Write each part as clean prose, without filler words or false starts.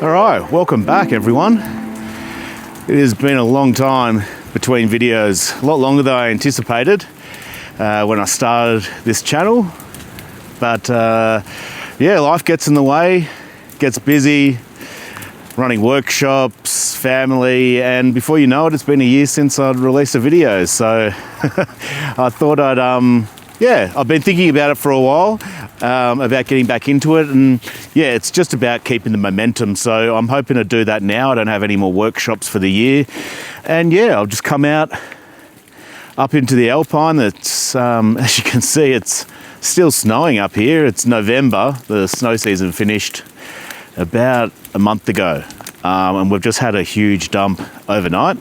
All right, welcome back everyone. It has been a long time between videos, a lot longer than I anticipated when I started this channel. But yeah, life gets in the way, gets busy, running workshops, family, and before you know it, it's been a year since I'd released a video. So I thought I've been thinking about it for a while, about getting back into it, and yeah, it's just about keeping the momentum. So I'm hoping to do that now. I don't have any more workshops for the year, and yeah, I'll just come out up into the Alpine. That's as you can see, it's still snowing up here. It's November. The snow season finished about a month ago, and we've just had a huge dump overnight.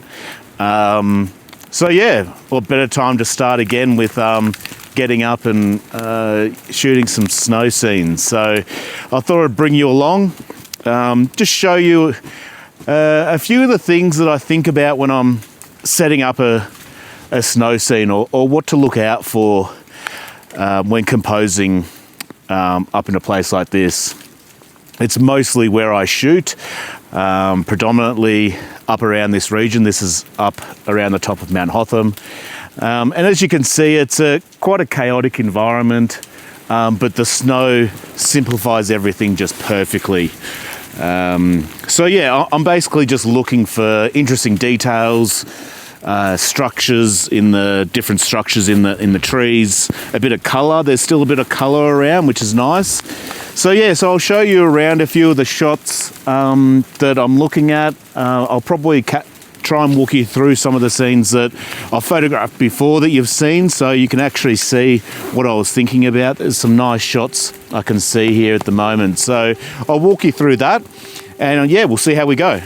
So yeah, what better time to start again with getting up and shooting some snow scenes. So I thought I'd bring you along, just show you a few of the things that I think about when I'm setting up a snow scene, or what to look out for when composing up in a place like this. It's mostly where I shoot, predominantly up around this region. This is up around the top of Mount Hotham. And as you can see, it's quite a chaotic environment, but the snow simplifies everything just perfectly. So yeah, I'm basically just looking for interesting details, structures in the different structures in the trees, a bit of colour. There's still a bit of colour around, which is nice. So yeah, so I'll show you around a few of the shots that I'm looking at. I'll probably try and walk you through some of the scenes that I've photographed before that you've seen, so you can actually see what I was thinking about. There's some nice shots I can see here at the moment. So I'll walk you through that, and yeah, we'll see how we go.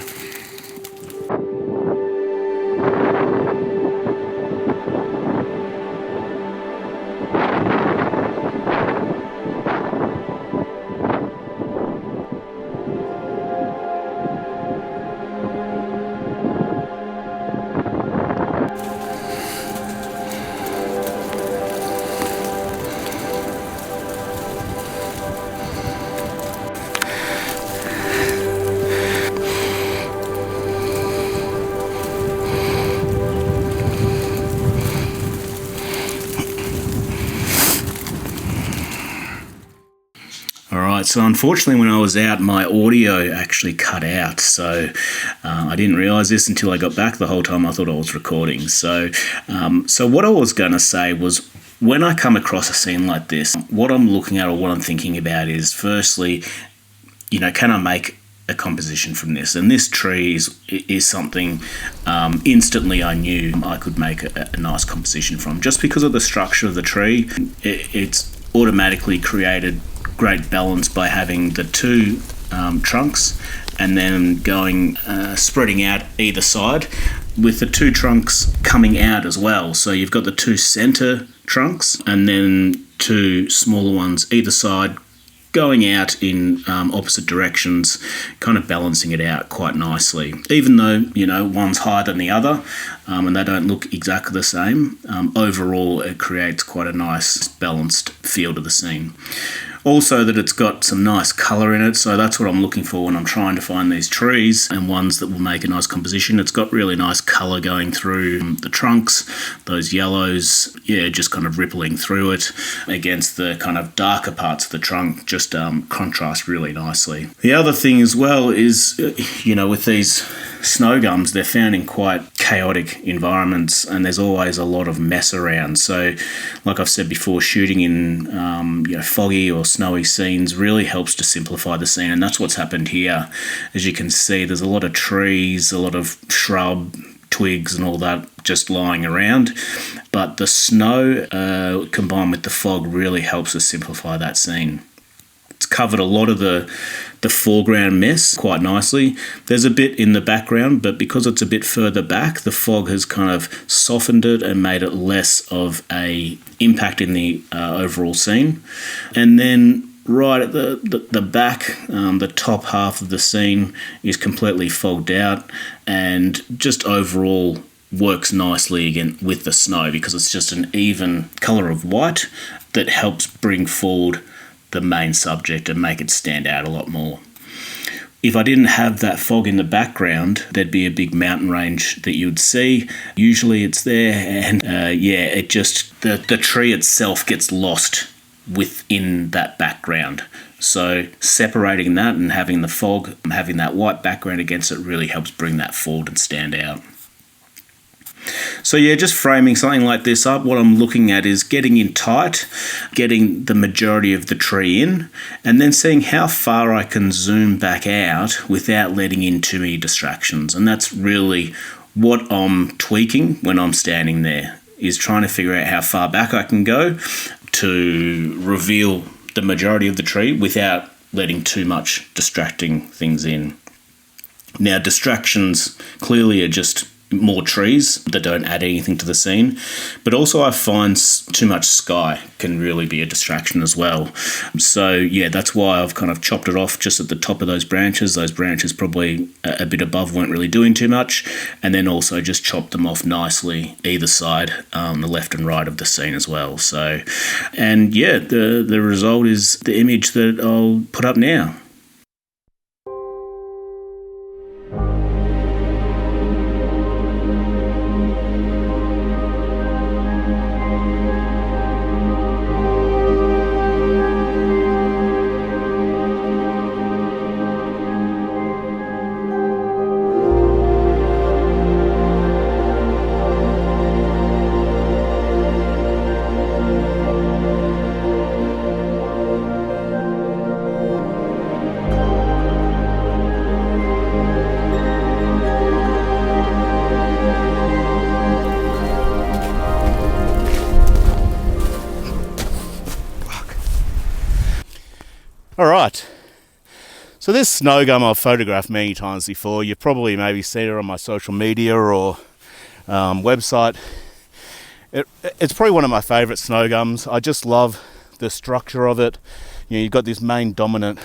So unfortunately, when I was out, my audio actually cut out. So I didn't realise this until I got back. The whole time I thought I was recording. So what I was going to say was, when I come across a scene like this, what I'm looking at or what I'm thinking about is, firstly, can I make a composition from this? And this tree is something instantly I knew I could make a nice composition from, just because of the structure of the tree. It's automatically created great balance by having the two trunks and then going spreading out either side, with the two trunks coming out as well. So you've got the two center trunks and then two smaller ones either side going out in opposite directions, kind of balancing it out quite nicely. Even though, one's higher than the other and they don't look exactly the same, overall it creates quite a nice balanced feel to the scene. Also, that it's got some nice colour in it, so that's what I'm looking for when I'm trying to find these trees and ones that will make a nice composition. It's got really nice colour going through the trunks, those yellows, just kind of rippling through it against the kind of darker parts of the trunk, just contrast really nicely. The other thing as well is, with these snowgums, they're found in quite chaotic environments and there's always a lot of mess around. So like I've said before, shooting in foggy or snowy scenes really helps to simplify the scene, and that's what's happened here. As you can see, there's a lot of trees, a lot of shrub, twigs and all that just lying around, but the snow combined with the fog really helps us simplify that scene. It's covered a lot of the foreground mess quite nicely. There's a bit in the background, but because it's a bit further back, the fog has kind of softened it and made it less of a impact in the overall scene. And then right at the back, the top half of the scene is completely fogged out and just overall works nicely again with the snow, because it's just an even colour of white that helps bring forward the main subject and make it stand out a lot more. if I didn't have that fog in the background, there'd be a big mountain range that you'd see. Usually it's there, and it just, the tree itself gets lost within that background. So separating that and having the fog, having that white background against it really helps bring that forward and stand out. So yeah, just framing something like this up, what I'm looking at is getting in tight, getting the majority of the tree in, and then seeing how far I can zoom back out without letting in too many distractions. And that's really what I'm tweaking when I'm standing there, is trying to figure out how far back I can go to reveal the majority of the tree without letting too much distracting things in. Now, distractions clearly are just more trees that don't add anything to the scene, but also I find too much sky can really be a distraction as well. So yeah, that's why I've kind of chopped it off just at the top of those branches. Those branches probably a bit above weren't really doing too much, and then also just chopped them off nicely either side, the left and right of the scene as well. So, and yeah, the result is the image that I'll put up now. Alright, so this snowgum I've photographed many times before. You've probably maybe seen it on my social media or website. It's probably one of my favourite snowgums. I just love the structure of it. You know, you've got this main dominant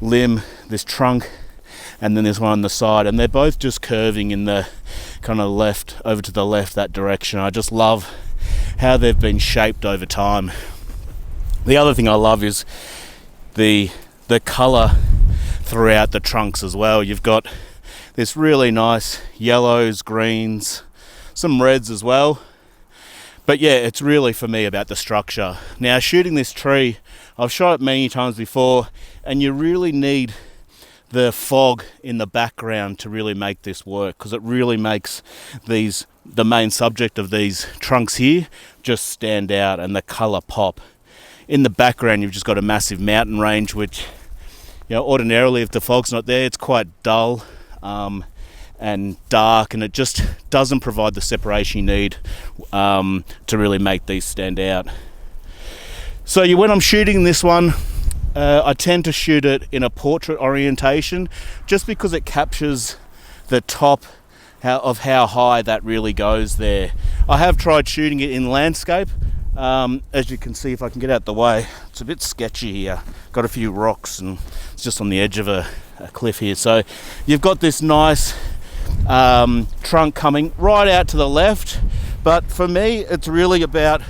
limb, this trunk, and then there's one on the side, and they're both just curving in the kind of left, over to the left, that direction. I just love how they've been shaped over time. The other thing I love is the colour throughout the trunks as well. You've got this really nice yellows, greens, some reds as well. But yeah, it's really for me about the structure. Now, shooting this tree, I've shot it many times before, and you really need the fog in the background to really make this work, because it really makes the main subject of these trunks here just stand out and the colour pop. In the background, you've just got a massive mountain range, which, you know, ordinarily if the fog's not there, it's quite dull and dark, and it just doesn't provide the separation you need to really make these stand out. So when I'm shooting this one, I tend to shoot it in a portrait orientation, just because it captures the top of how high that really goes there. I have tried shooting it in landscape. As you can see, if I can get out the way, it's a bit sketchy here. Got a few rocks and it's just on the edge of a cliff here. So you've got this nice trunk coming right out to the left, but for me it's really about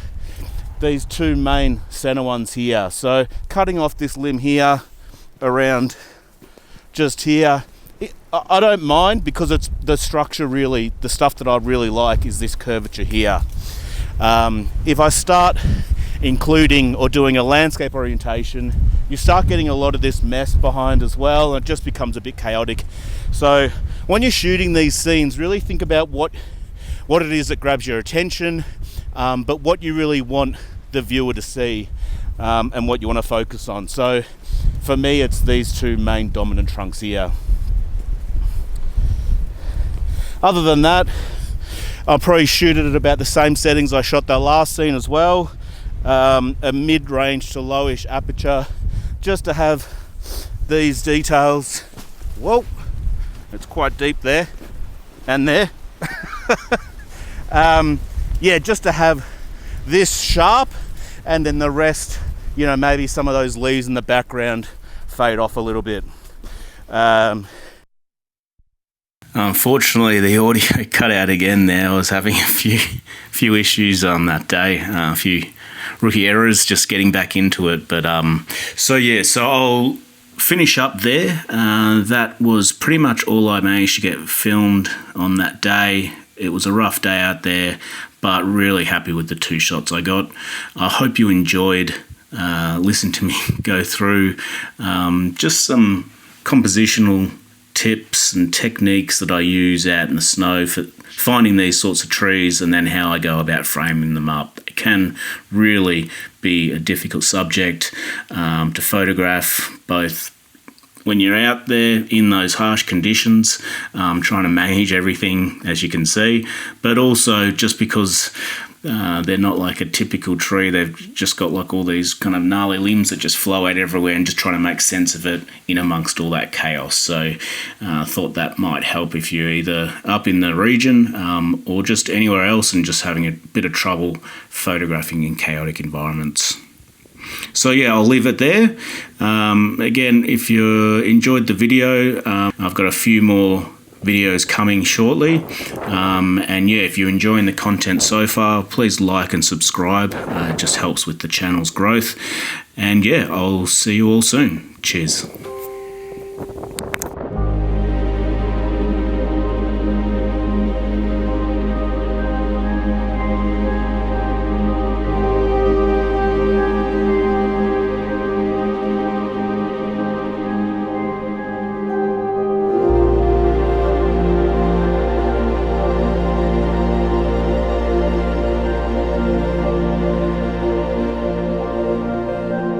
these two main center ones here. So cutting off this limb here around just here, I don't mind, because it's the structure really, the stuff that I really like is this curvature here. If I start including or doing a landscape orientation, you start getting a lot of this mess behind as well, and it just becomes a bit chaotic. So when you're shooting these scenes, really think about what it is that grabs your attention, but what you really want the viewer to see, and what you want to focus on. So for me, it's these two main dominant trunks here. Other than that, I'll probably shoot it at about the same settings I shot the last scene as well. A mid-range to lowish aperture, just to have these details. Whoa, it's quite deep there and there. Yeah, just to have this sharp, and then the rest, you know, maybe some of those leaves in the background fade off a little bit. Unfortunately, the audio cut out again there. I was having a few issues on that day, a few rookie errors just getting back into it. But so I'll finish up there. That was pretty much all I managed to get filmed on that day. It was a rough day out there, but really happy with the 2 shots I got. I hope you enjoyed listening to me go through just some compositional tips and techniques that I use out in the snow for finding these sorts of trees, and then how I go about framing them up. It can really be a difficult subject to photograph, both when you're out there in those harsh conditions, trying to manage everything, as you can see, but also just because they're not like a typical tree. They've just got like all these kind of gnarly limbs that just flow out everywhere, and just trying to make sense of it in amongst all that chaos. So I thought that might help if you're either up in the region or just anywhere else and just having a bit of trouble photographing in chaotic environments. So yeah, I'll leave it there. Again, if you enjoyed the video, I've got a few more videos coming shortly. And yeah, if you're enjoying the content so far, please like and subscribe. It just helps with the channel's growth. And yeah, I'll see you all soon. Cheers.